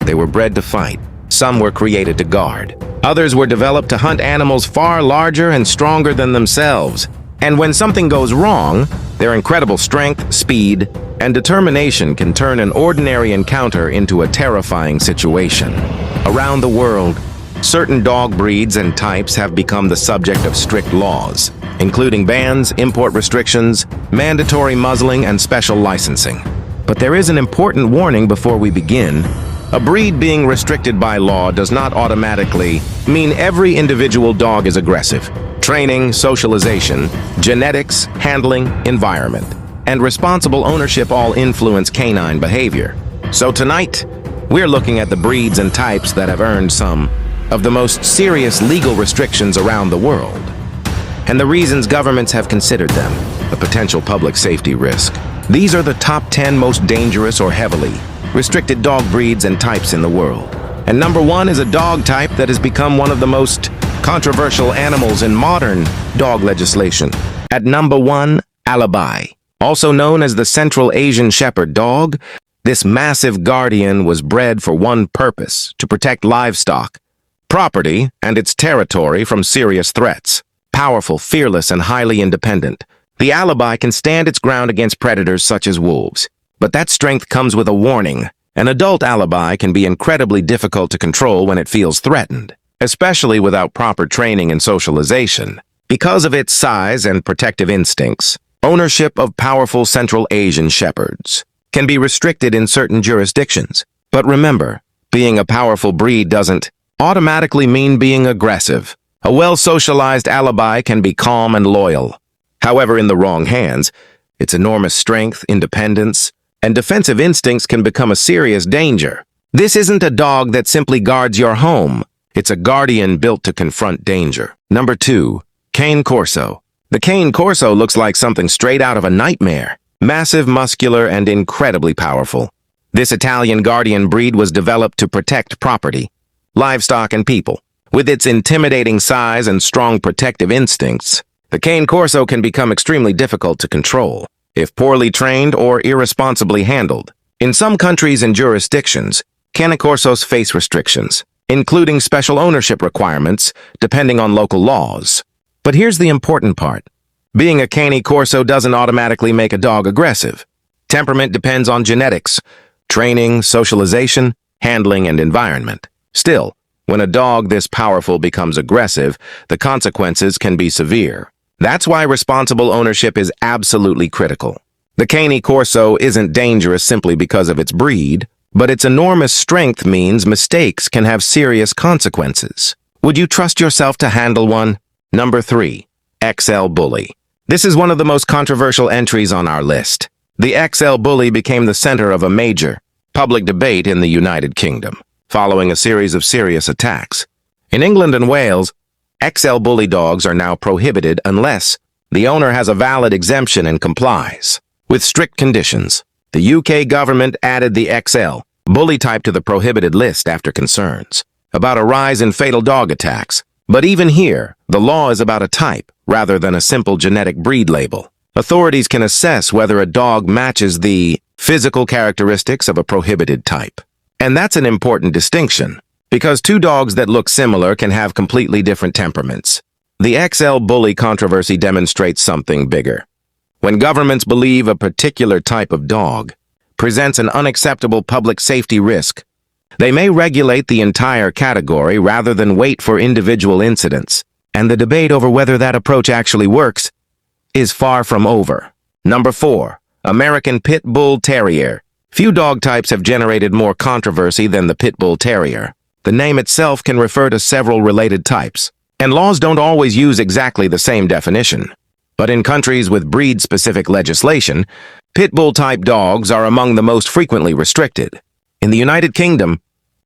They were bred to fight. Some were created to guard. Others were developed to hunt animals far larger and stronger than themselves. And when something goes wrong, their incredible strength, speed, and determination can turn an ordinary encounter into a terrifying situation. Around the world, certain dog breeds and types have become the subject of strict laws, including bans, import restrictions, mandatory muzzling, and special licensing. But there is an important warning before we begin. A breed being restricted by law does not automatically mean every individual dog is aggressive. Training, socialization, genetics, handling, environment, and responsible ownership all influence canine behavior. So tonight, we're looking at the breeds and types that have earned some of the most serious legal restrictions around the world, and the reasons governments have considered them a potential public safety risk. These are the top 10 most dangerous or heavily restricted dog breeds and types in the world. And number 1 is a dog type that has become one of the most controversial animals in modern dog legislation. At number 1, Alibi. Also known as the Central Asian Shepherd dog, this massive guardian was bred for one purpose: to protect livestock, property, and its territory from serious threats. Powerful, fearless, and highly independent, the Alibi can stand its ground against predators such as wolves. But that strength comes with a warning. An adult Alibi can be incredibly difficult to control when it feels threatened, especially without proper training and socialization. Because of its size and protective instincts, ownership of powerful Central Asian Shepherds can be restricted in certain jurisdictions. But remember, being a powerful breed doesn't automatically mean being aggressive. A well-socialized Alibi can be calm and loyal. However, in the wrong hands, its enormous strength, independence, and defensive instincts can become a serious danger. This isn't a dog that simply guards your home. It's a guardian built to confront danger. Number 2, Cane Corso. The Cane Corso looks like something straight out of a nightmare. Massive, muscular, and incredibly powerful. This Italian guardian breed was developed to protect property, livestock, and people. With its intimidating size and strong protective instincts, the Cane Corso can become extremely difficult to control if poorly trained or irresponsibly handled. In some countries and jurisdictions, Cane Corsos face restrictions, including special ownership requirements depending on local laws. But here's the important part. Being a Cane Corso doesn't automatically make a dog aggressive. Temperament depends on genetics, training, socialization, handling, and environment. Still, when a dog this powerful becomes aggressive, the consequences can be severe. That's why responsible ownership is absolutely critical. The Cane Corso isn't dangerous simply because of its breed, but its enormous strength means mistakes can have serious consequences. Would you trust yourself to handle one? Number 3, XL Bully. This is one of the most controversial entries on our list. The XL Bully became the center of a major public debate in the United Kingdom, following a series of serious attacks. In England and Wales, XL Bully dogs are now prohibited unless the owner has a valid exemption and complies with strict conditions. The UK government added the XL Bully type to the prohibited list after concerns about a rise in fatal dog attacks. But even here, the law is about a type rather than a simple genetic breed label. Authorities can assess whether a dog matches the physical characteristics of a prohibited type. And that's an important distinction, because two dogs that look similar can have completely different temperaments. The XL Bully controversy demonstrates something bigger. When governments believe a particular type of dog presents an unacceptable public safety risk, they may regulate the entire category rather than wait for individual incidents. And the debate over whether that approach actually works is far from over. Number 4, American Pit Bull Terrier. Few dog types have generated more controversy than the Pit Bull Terrier. The name itself can refer to several related types, and laws don't always use exactly the same definition. But in countries with breed-specific legislation, Pit Bull-type dogs are among the most frequently restricted. In the United Kingdom,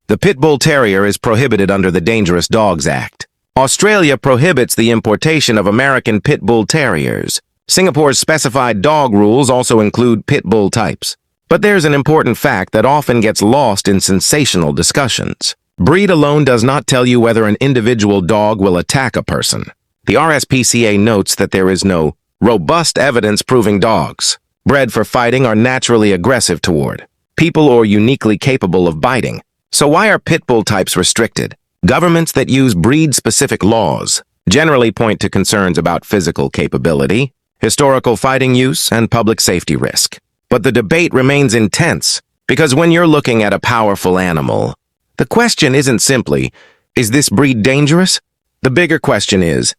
the Pit Bull Terrier is prohibited under the Dangerous Dogs Act. Australia prohibits the importation of American Pit Bull Terriers. Singapore's specified dog rules also include Pit Bull types. But there's an important fact that often gets lost in sensational discussions. Breed alone does not tell you whether an individual dog will attack a person. The RSPCA notes that there is no robust evidence proving dogs bred for fighting are naturally aggressive toward people or uniquely capable of biting. So why are pit bull types restricted? Governments that use breed-specific laws generally point to concerns about physical capability, historical fighting use, and public safety risk. But the debate remains intense because when you're looking at a powerful animal, the question isn't simply, is this breed dangerous? The bigger question is,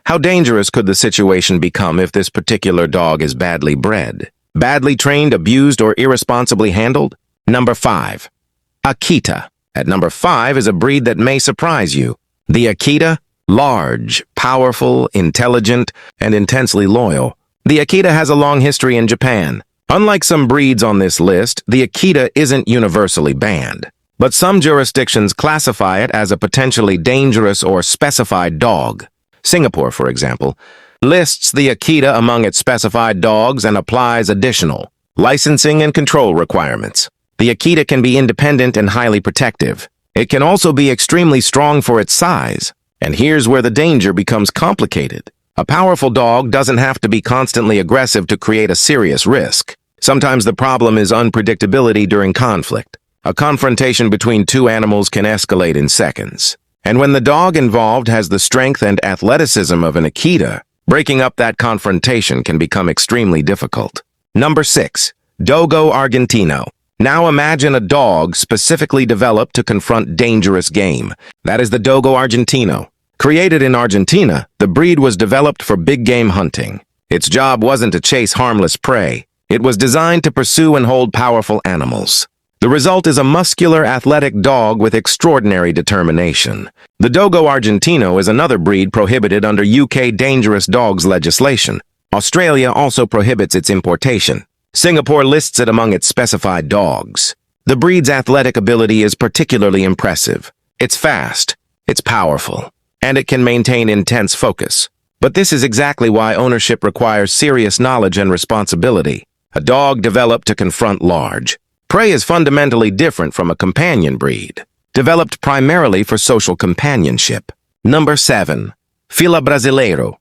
how dangerous could the situation become if this particular dog is badly bred, badly trained, abused, or irresponsibly handled? Number 5. Akita. At number 5 is a breed that may surprise you. The Akita, large, powerful, intelligent, and intensely loyal. The Akita has a long history in Japan. Unlike some breeds on this list, the Akita isn't universally banned, but some jurisdictions classify it as a potentially dangerous or specified dog. Singapore, for example, lists the Akita among its specified dogs and applies additional licensing and control requirements. The Akita can be independent and highly protective. It can also be extremely strong for its size. And here's where the danger becomes complicated. A powerful dog doesn't have to be constantly aggressive to create a serious risk. Sometimes the problem is unpredictability during conflict. A confrontation between two animals can escalate in seconds. And when the dog involved has the strength and athleticism of an Akita, breaking up that confrontation can become extremely difficult. Number 6. Dogo Argentino. Now imagine a dog specifically developed to confront dangerous game. That is the Dogo Argentino. Created in Argentina, the breed was developed for big game hunting. Its job wasn't to chase harmless prey. It was designed to pursue and hold powerful animals. The result is a muscular, athletic dog with extraordinary determination. The Dogo Argentino is another breed prohibited under UK dangerous dogs legislation. Australia also prohibits its importation. Singapore lists it among its specified dogs. The breed's athletic ability is particularly impressive. It's fast, it's powerful, and it can maintain intense focus. But this is exactly why ownership requires serious knowledge and responsibility. A dog developed to confront large prey is fundamentally different from a companion breed, developed primarily for social companionship. Number 7. Fila Brasileiro.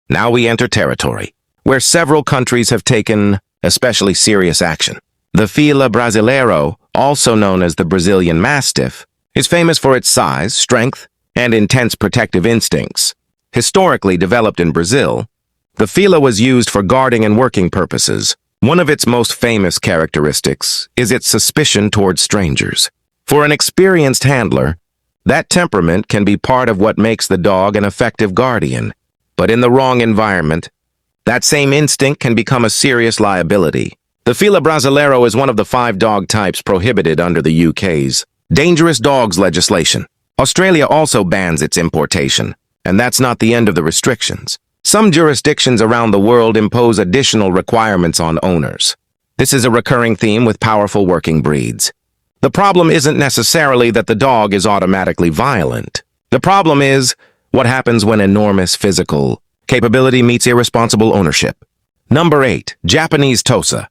Now we enter territory where several countries have taken especially serious action. The Fila Brasileiro, also known as the Brazilian Mastiff, is famous for its size, strength, and intense protective instincts. Historically developed in Brazil, the Fila was used for guarding and working purposes. One of its most famous characteristics is its suspicion towards strangers. For an experienced handler, that temperament can be part of what makes the dog an effective guardian. But in the wrong environment, that same instinct can become a serious liability. The Fila Brasileiro is one of the 5 dog types prohibited under the UK's dangerous dogs legislation. Australia also bans its importation, and that's not the end of the restrictions. Some jurisdictions around the world impose additional requirements on owners. This is a recurring theme with powerful working breeds. The problem isn't necessarily that the dog is automatically violent. The problem is what happens when enormous physical capability meets irresponsible ownership. Number 8. Japanese Tosa.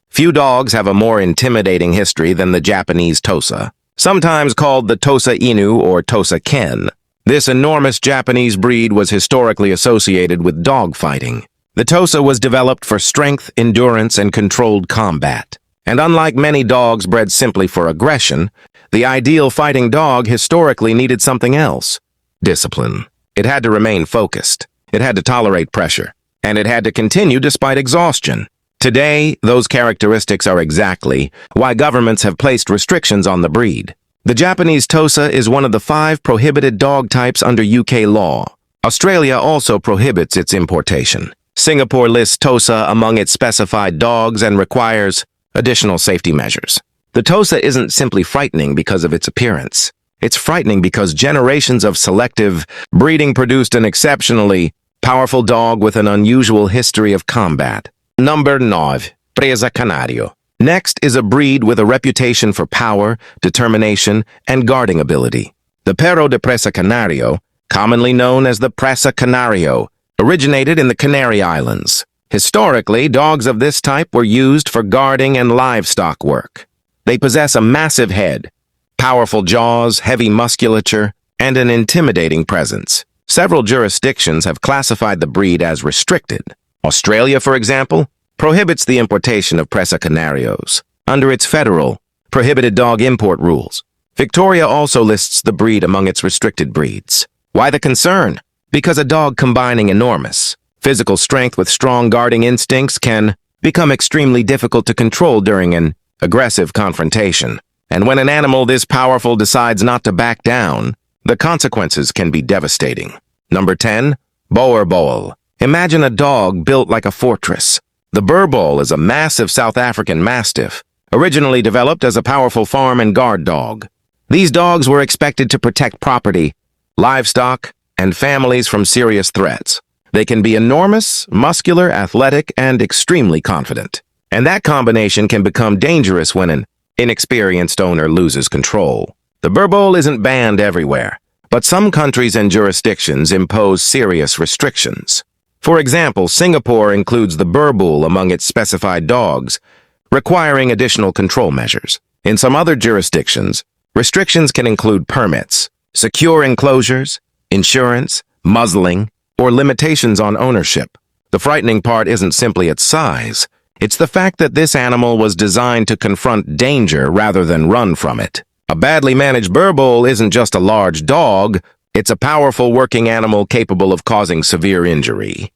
Few dogs have a more intimidating history than the Japanese Tosa, sometimes called the Tosa Inu or Tosa Ken. This enormous Japanese breed was historically associated with dogfighting. The Tosa was developed for strength, endurance, and controlled combat. And unlike many dogs bred simply for aggression, the ideal fighting dog historically needed something else: discipline. It had to remain focused. It had to tolerate pressure. And it had to continue despite exhaustion. Today, those characteristics are exactly why governments have placed restrictions on the breed. The Japanese Tosa is one of the 5 prohibited dog types under UK law. Australia also prohibits its importation. Singapore lists Tosa among its specified dogs and requires additional safety measures. The Tosa isn't simply frightening because of its appearance. It's frightening because generations of selective breeding produced an exceptionally powerful dog with an unusual history of combat. Number 9. Presa Canario. Next is a breed with a reputation for power, determination, and guarding ability. The Perro de Presa Canario, commonly known as the Presa Canario, originated in the Canary Islands. Historically, dogs of this type were used for guarding and livestock work. They possess a massive head, powerful jaws, heavy musculature, and an intimidating presence. Several jurisdictions have classified the breed as restricted. Australia, for example, prohibits the importation of Presa Canarios under its federal prohibited dog import rules. Victoria also lists the breed among its restricted breeds. Why the concern? Because a dog combining enormous physical strength with strong guarding instincts can become extremely difficult to control during an aggressive confrontation. And when an animal this powerful decides not to back down, the consequences can be devastating. Number 10. Boer Boer. Imagine a dog built like a fortress. The Boer Boer is a massive South African Mastiff, originally developed as a powerful farm and guard dog. These dogs were expected to protect property, livestock, and families from serious threats. They can be enormous, muscular, athletic, and extremely confident. And that combination can become dangerous when an inexperienced owner loses control. The Boer Boer isn't banned everywhere, but some countries and jurisdictions impose serious restrictions. For example, Singapore includes the Boer Boer among its specified dogs, requiring additional control measures. In some other jurisdictions, restrictions can include permits, secure enclosures, insurance, muzzling, or limitations on ownership. The frightening part isn't simply its size. It's the fact that this animal was designed to confront danger rather than run from it. A badly managed Boer Boer isn't just a large dog, it's a powerful working animal capable of causing severe injury.